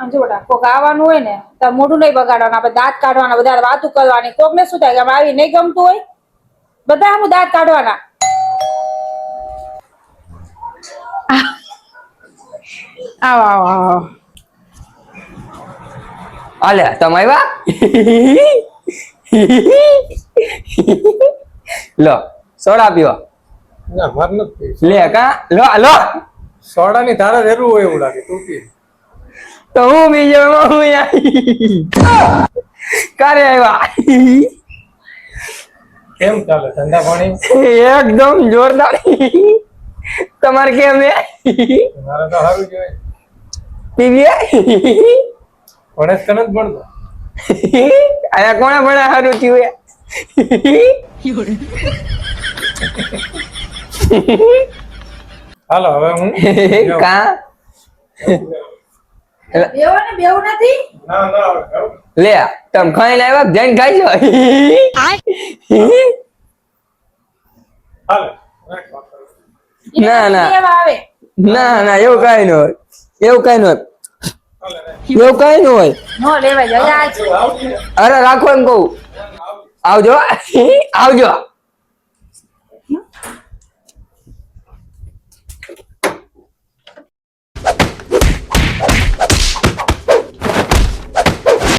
આમ જો બેટા કોક આવવાનું હોય ને તો મોઢું નહીં બગાડવાનું, આપણે દાંત કાઢવાના, બધા વાતું કરવાની. કોક ને શું થાય કે આવી નહીં ગમતું હોય, બધા આમ દાંત કાઢવાના. આવો આવો આવો. આલે તમે આવ્યા? લો સોડા પીવા. ના માર નથી. લે કા લો લો સોડા ની તારા જરૂર હોય એવું લાગે તું પી. તો હું બીજો હું કારે આવ્યા? કેમ ચાલે ધંધા પાણી? એકદમ જોરદાર. તમારે કેમ છે? મારે તો સારું જોઈએ. પીવીએ ગણેશ કન જ ભણતો. આયા કોણે ભણે સારું થયું? હાલો હવે હું કા બેવું નથી. ના ના હવે લે તમે ખાઈને આવ્યા જઈને ખાઈ હાલો ના ના એવા આવે. ના ના એવું કઈ ન હોય, એવું કઈ ન હોય, એવું કઈ ન હોય. નો લેવા જાય આજ. આવજે. અરે રાખો એમ કહું. આવજો આવજો.